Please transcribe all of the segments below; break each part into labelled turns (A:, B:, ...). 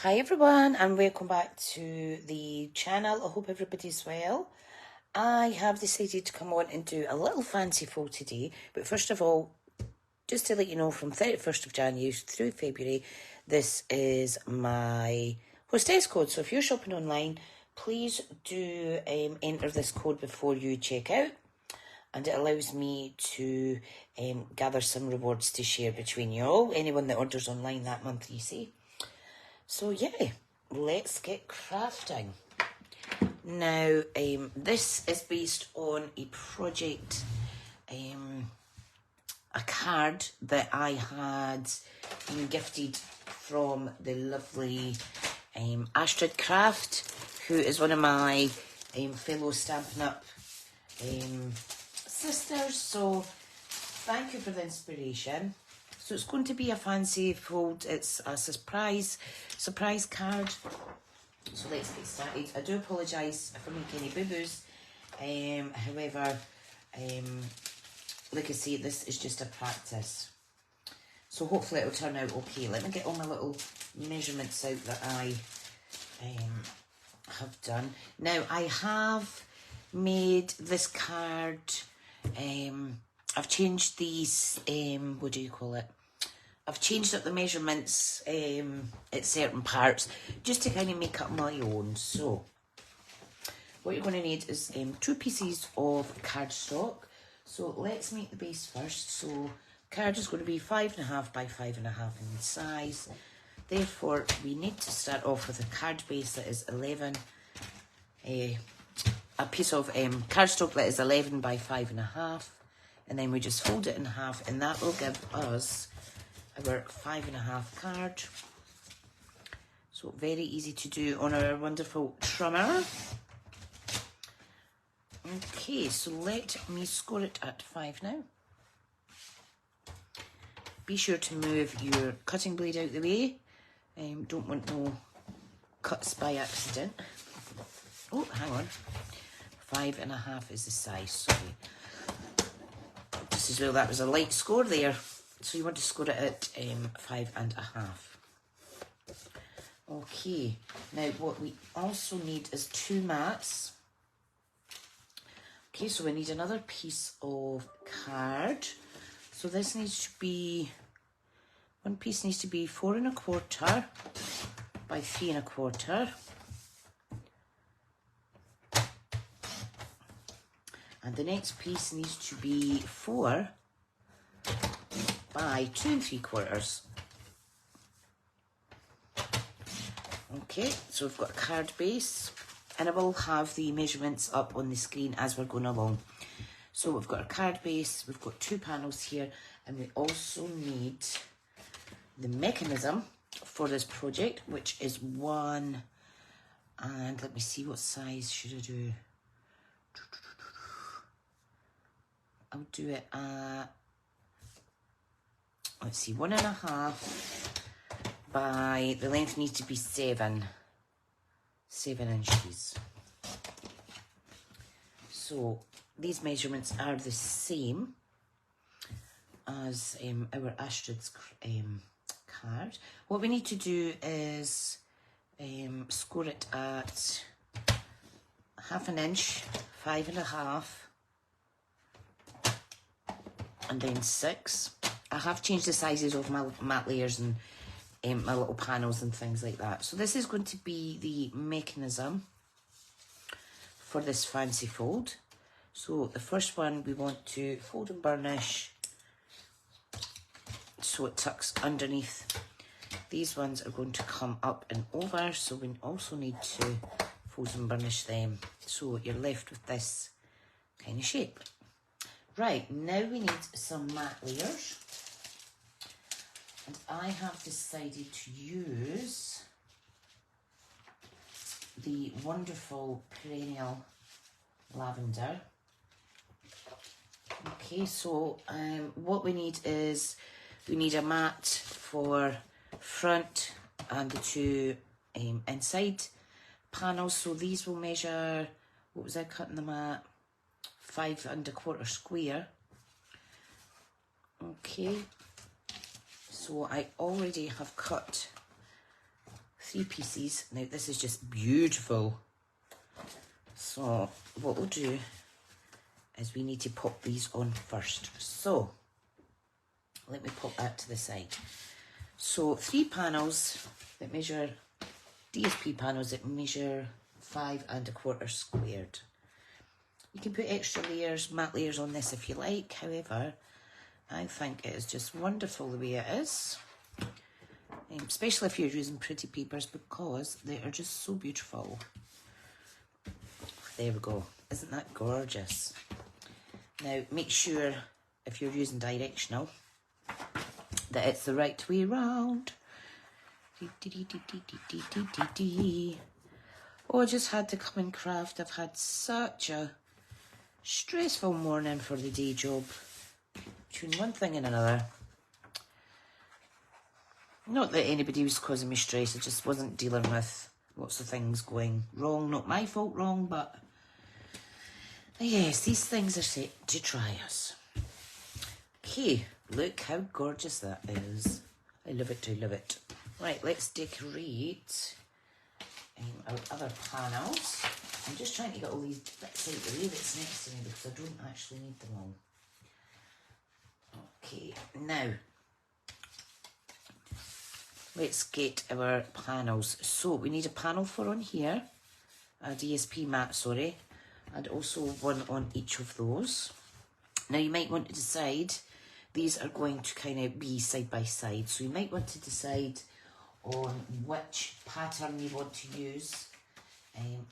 A: Hi everyone and welcome back to the channel. I hope everybody's well. I have decided to come on and do a little fancy fold today, but first of all, just to let you know, from 31st of January through February, this is my hostess code. So if you're shopping online, please do enter this code before you check out, and it allows me to gather some rewards to share between you all, anyone that orders online that month, you see. So yeah, let's get crafting. Now, this is based on a project, a card that I had been gifted from the lovely Astrid Craft, who is one of my fellow Stampin' Up sisters. So thank you for the inspiration. So it's going to be a fancy fold. It's a surprise card. So let's get started. I do apologise if I make any boo-boos. However, like I say, this is just a practice. So hopefully it'll turn out okay. Let me get all my little measurements out that I have done. Now, I have made this card. I've changed these, what do you call it? I've changed up the measurements at certain parts just to kind of make up my own. So what you're going to need is 2 pieces of cardstock. So let's make the base first. So card is going to be 5.5 by 5.5 in size. Therefore, we need to start off with a card base that is 11. A piece of cardstock that is 11 by 5.5. And then we just fold it in half, and that will give us our 5.5 card. So very easy to do on our wonderful trimmer. Okay, so let me score it at 5 now. Be sure to move your cutting blade out the way. Don't want no cuts by accident. Oh, hang on. 5.5 is the size, sorry. Just as well, that was a light score there. So you want to score it at 5.5. Okay, now what we also need is 2 mats. Okay, so we need another piece of card. So this needs to be, one piece needs to be 4.25 by 3.25. And the next piece needs to be 4 by 2.75. Okay, so we've got a card base, and I will have the measurements up on the screen as we're going along. So we've got a card base, we've got 2 panels here, and we also need the mechanism for this project, which is 1, and let me see, what size should I do? I'll do it at, let's see, 1.5 by, the length needs to be 7 inches. So these measurements are the same as our Astrid's card. What we need to do is score it at 1/2 inch, 5.5, and then 6. I have changed the sizes of my mat layers and my little panels and things like that. So this is going to be the mechanism for this fancy fold. So the first one, we want to fold and burnish so it tucks underneath. These ones are going to come up and over, so we also need to fold and burnish them, so you're left with this kind of shape. Right, now we need some mat layers, and I have decided to use the wonderful Perennial Lavender. Okay, so what we need is, we need a mat for front and the 2 inside panels. So these will measure, what was I cutting them at? 5.25 square. Okay, so I already have cut 3 pieces. Now this is just beautiful. So what we'll do is we need to pop these on first. So let me pop that to the side. So 3 panels that measure, DSP panels that measure 5 1/4 squared. You can put extra layers, matte layers on this if you like. However, I think it is just wonderful the way it is. Especially if you're using pretty papers, because they are just so beautiful. There we go. Isn't that gorgeous? Now make sure if you're using directional that it's the right way round. Oh, I just had to come and craft. I've had such a stressful morning for the day job. Between one thing and another. Not that anybody was causing me stress, I just wasn't dealing with lots of things going wrong. Not my fault wrong, but yes, these things are set to try us. Okay, look how gorgeous that is. I love it, I love it. Right, let's decorate our other panels. I'm just trying to get all these bits out of the way that's next to me because I don't actually need them all. Okay, now let's get our panels. So we need a panel for on here, a DSP mat, sorry, and also one on each of those. Now you might want to decide, these are going to kind of be side by side, so you might want to decide on which pattern you want to use. I'm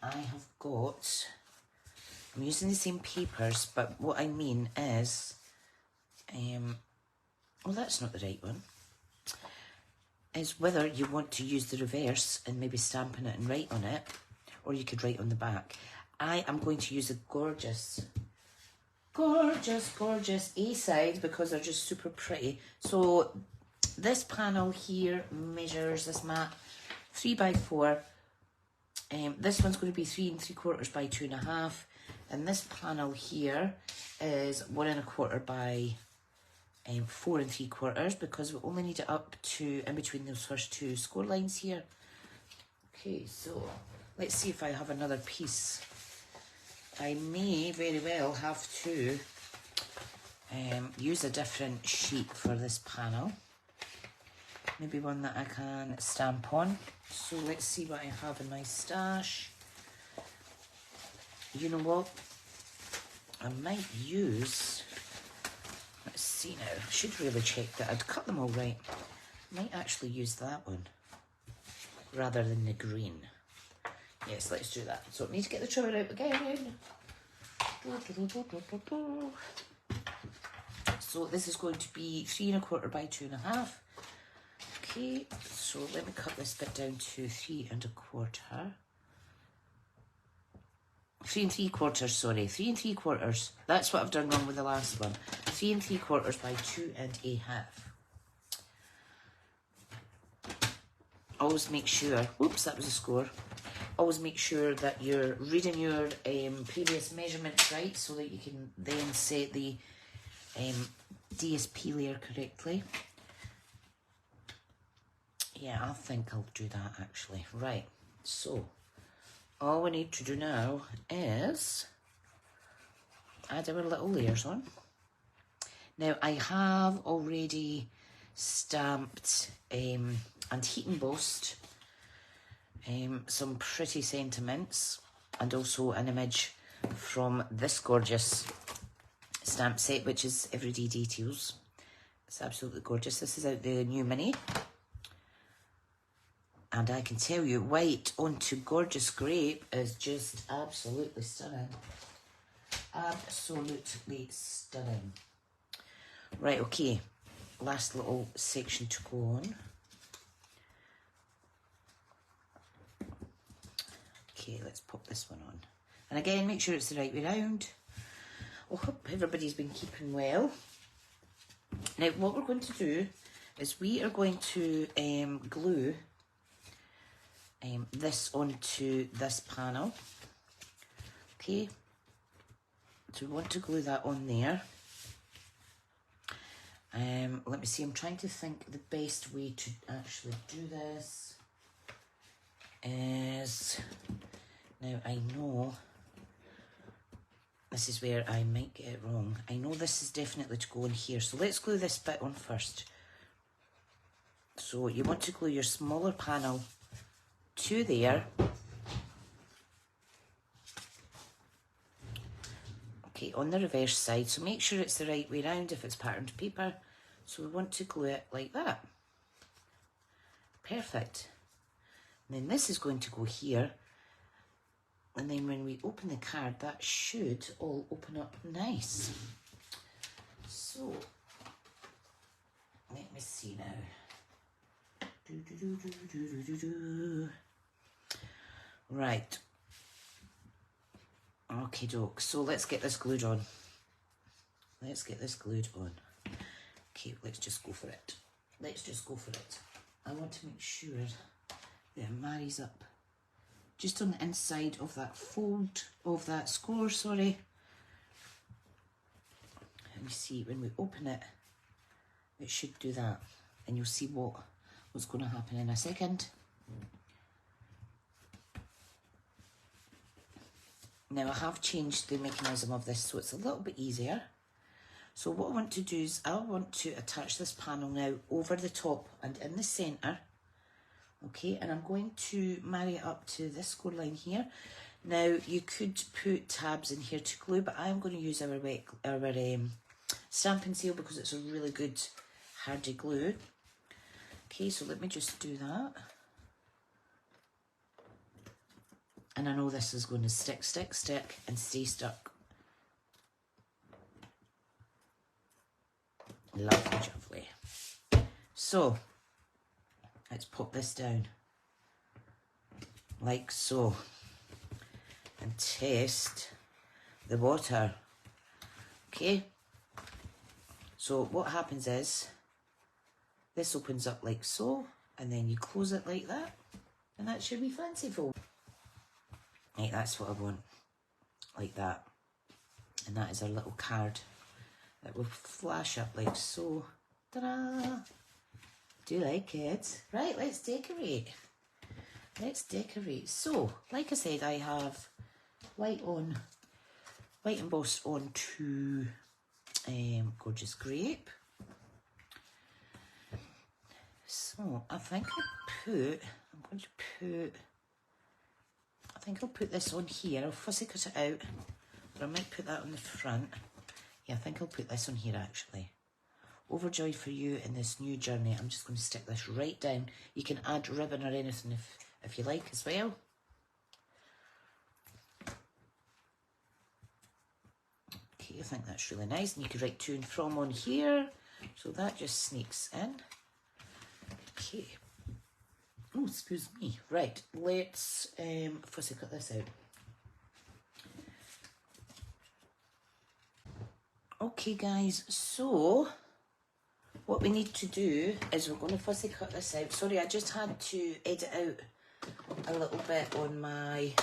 A: using the same papers, but what I mean is, well, that's not the right one, is whether you want to use the reverse and maybe stamping it and write on it, or you could write on the back. I am going to use a gorgeous A-side because they're just super pretty. So this panel here measures, this mat, 3 by 4. This one's going to be 3 3/4 by 2.5, and this panel here is 1 1/4 by 4 3/4, because we only need it up to in between those first 2 score lines here. Okay, so let's see if I have another piece. I may very well have to use a different sheet for this panel. Maybe one that I can stamp on. So let's see what I have in my stash. You know what? I might use, let's see now, I should really check that I'd cut them all right. I might actually use that one rather than the green. Yes, let's do that. So I need to get the trimmer out again. So this is going to be 3 1/4 by 2.5. Okay, so let me cut this bit down to 3 1/4. 3 3/4, sorry, 3 3/4. That's what I've done wrong with the last one. 3 3/4 by 2.5. Always make sure, whoops, that was a score. Always make sure that you're reading your previous measurements right, so that you can then set the DSP layer correctly. Yeah, I think I'll do that actually. Right, so all we need to do now is add our little layers on. Now I have already stamped and heat embossed some pretty sentiments, and also an image from this gorgeous stamp set, which is Everyday Details. It's absolutely gorgeous. This is out the new mini. And I can tell you, white onto gorgeous grape is just absolutely stunning. Absolutely stunning. Right, okay. Last little section to go on. Okay, let's pop this one on. And again, make sure it's the right way round. I hope everybody's been keeping well. Now, what we're going to do is we are going to glue this onto this panel. Okay, so we want to glue that on there. Let me see, I'm trying to think the best way to actually do this. is, now I know this is where I might get it wrong. I know this is definitely to go in here. So let's glue this bit on first. So you want to glue your smaller panel to there. Okay, on the reverse side. So make sure it's the right way round if it's patterned paper. So we want to glue it like that. Perfect. And then this is going to go here. And then when we open the card, that should all open up nice. So, let me see now. Right. Okay, doke. So let's get this glued on. Let's get this glued on. Okay, let's just go for it. Let's just go for it. I want to make sure that it marries up just on the inside of that fold, of that score, sorry. And you see, when we open it, it should do that. And you'll see what's going to happen in a second. Now I have changed the mechanism of this so it's a little bit easier. So what I want to do is I want to attach this panel now over the top and in the centre. Okay, and I'm going to marry it up to this score line here. Now you could put tabs in here to glue, but I'm going to use our stamping seal because it's a really good hardy glue. Okay, so let me just do that. And I know this is going to stick, and stay stuck. Lovely, lovely. So, let's pop this down. Like so. And test the water. Okay? So, what happens is, this opens up like so, and then you close it like that, and that should be fanciful. Right, that's what I want, like that. And that is our little card that will flash up like so. Ta-da! Do you like it? Right, let's decorate. Let's decorate. So, like I said, I have white embossed onto Gorgeous Grape. So, I think I'll put this on here. I'll fussy cut it out, but I might put that on the front. Yeah, I think I'll put this on here actually. Overjoyed for you in this new journey. I'm just going to stick this right down. You can add ribbon or anything if you like as well. Okay, I think that's really nice. And you could write to and from on here. So that just sneaks in. Okay. Oh, excuse me. Right, let's fussy cut this out. Okay, guys, so what we need to do is we're going to fussy cut this out. Sorry, I just had to edit out a little bit on my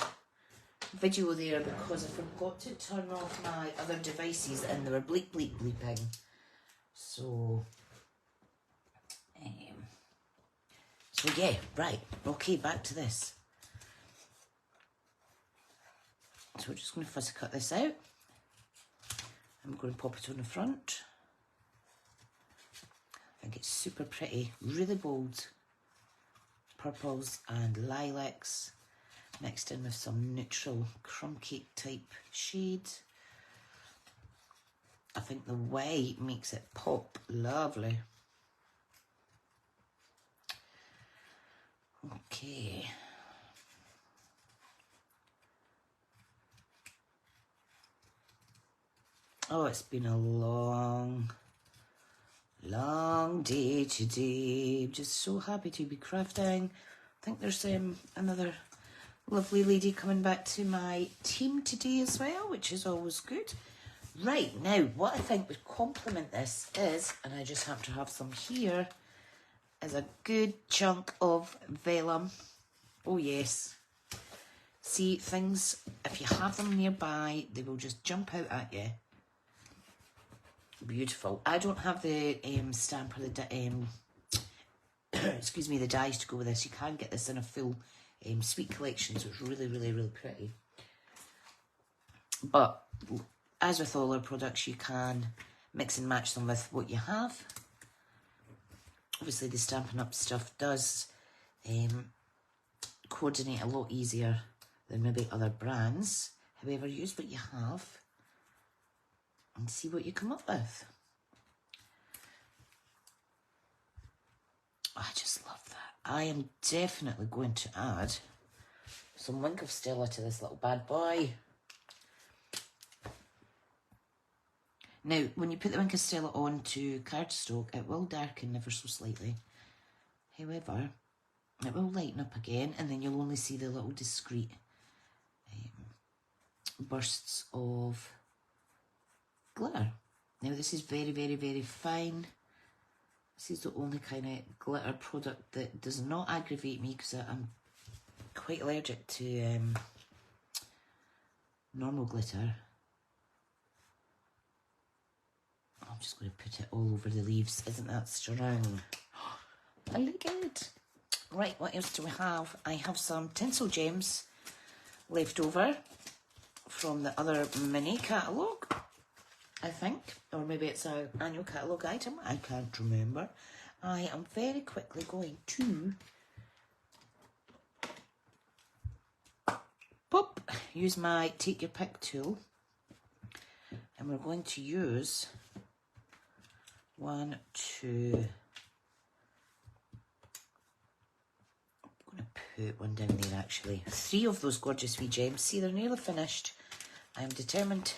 A: video there because I forgot to turn off my other devices and they were bleeping. So yeah, right, okay, back to this. So we're just going to fussy cut this out. I'm going to pop it on the front. I think it's super pretty, really bold purples and lilacs mixed in with some neutral crumb cake type shade. I think the white makes it pop lovely. Okay. Oh, it's been a long day today. I'm just so happy to be crafting. I think there's another lovely lady coming back to my team today as well, which is always good. Right, now, what I think would complement this is, and I just have to have some here, is a good chunk of vellum. Oh yes. See, things, if you have them nearby, they will just jump out at you. Beautiful. I don't have the stamp or the excuse me, the dies to go with this. You can get this in a full Sweet collection, so it's really, really, really pretty. But as with all our products, you can mix and match them with what you have. Obviously the Stampin' Up stuff does coordinate a lot easier than maybe other brands. However, use what you have and see what you come up with. Oh, I just love that. I am definitely going to add some Wink of Stella to this little bad boy. Now, when you put the Wink of Stella onto cardstock, it will darken ever so slightly. However, it will lighten up again, and then you'll only see the little discreet bursts of glitter. Now, this is very, very, very fine. This is the only kind of glitter product that does not aggravate me, because I'm quite allergic to normal glitter. I'm just going to put it all over the leaves. Isn't that strong? I like it. Right, what else do we have? I have some tinsel gems left over from the other mini catalogue, I think. Or maybe it's an annual catalogue item. I can't remember. I am very quickly going to use my Take Your Pick tool. And we're going to use 1, 2... I'm going to put one down there actually. 3 of those gorgeous wee gems. See, they're nearly finished. I am determined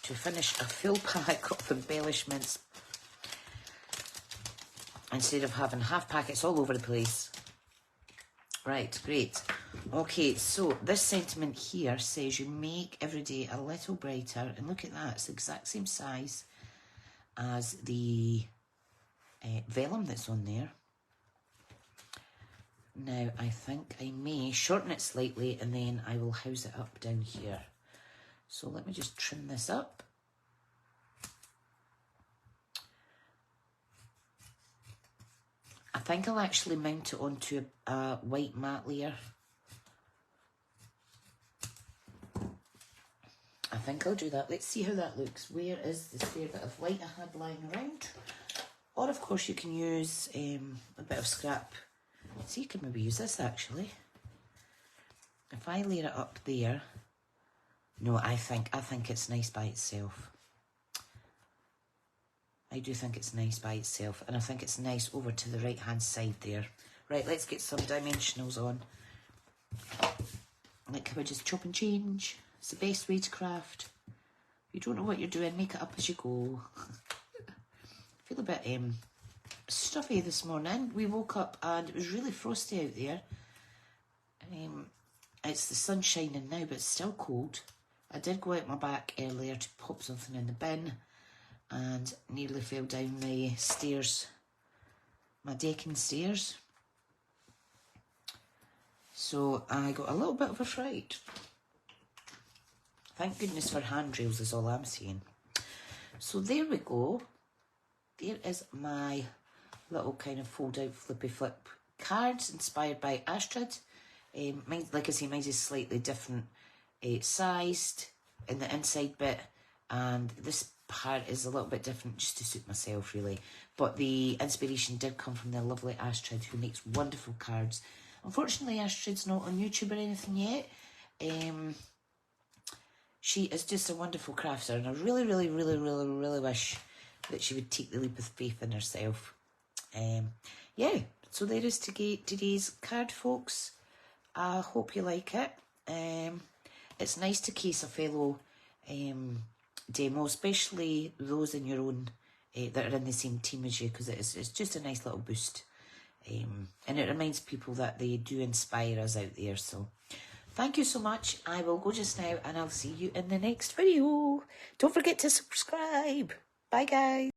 A: to finish a full pack of embellishments instead of having half packets all over the place. Right, great. Okay, so this sentiment here says you make every day a little brighter, and look at that, it's the exact same size as the vellum that's on there. Now, I think I may shorten it slightly, and then I will house it up down here. So let me just trim this up. I think I'll actually mount it onto a white matte layer. I think I'll do that. Let's see how that looks. Where is the spare bit of white I had lying around? Or, of course, you can use a bit of scrap. So you can maybe use this, actually. If I layer it up there... No, I think it's nice by itself. I do think it's nice by itself. And I think it's nice over to the right-hand side there. Right, let's get some dimensionals on. Like how I just chop and change. It's the best way to craft. If you don't know what you're doing, make it up as you go. I feel a bit stuffy this morning. We woke up and it was really frosty out there. It's the sun shining now, but it's still cold. I did go out my back earlier to pop something in the bin and nearly fell down the stairs, my decking stairs. So I got a little bit of a fright. Thank goodness for handrails is all I'm saying. So there we go. There is my little kind of fold out flippy flip cards inspired by Astrid. Mine, like I say, mine is slightly different sized in the inside bit, and this part is a little bit different just to suit myself really. But the inspiration did come from the lovely Astrid, who makes wonderful cards. Unfortunately, Astrid's not on YouTube or anything yet. She is just a wonderful crafter, and I really, really, really, really, really wish that she would take the leap of faith in herself. Yeah, so there is today's card, folks. I hope you like it. It's nice to case a fellow demo, especially those in your own that are in the same team as you, because it's just a nice little boost. And it reminds people that they do inspire us out there. So thank you so much. I will go just now, and I'll see you in the next video. Don't forget to subscribe. Bye, guys.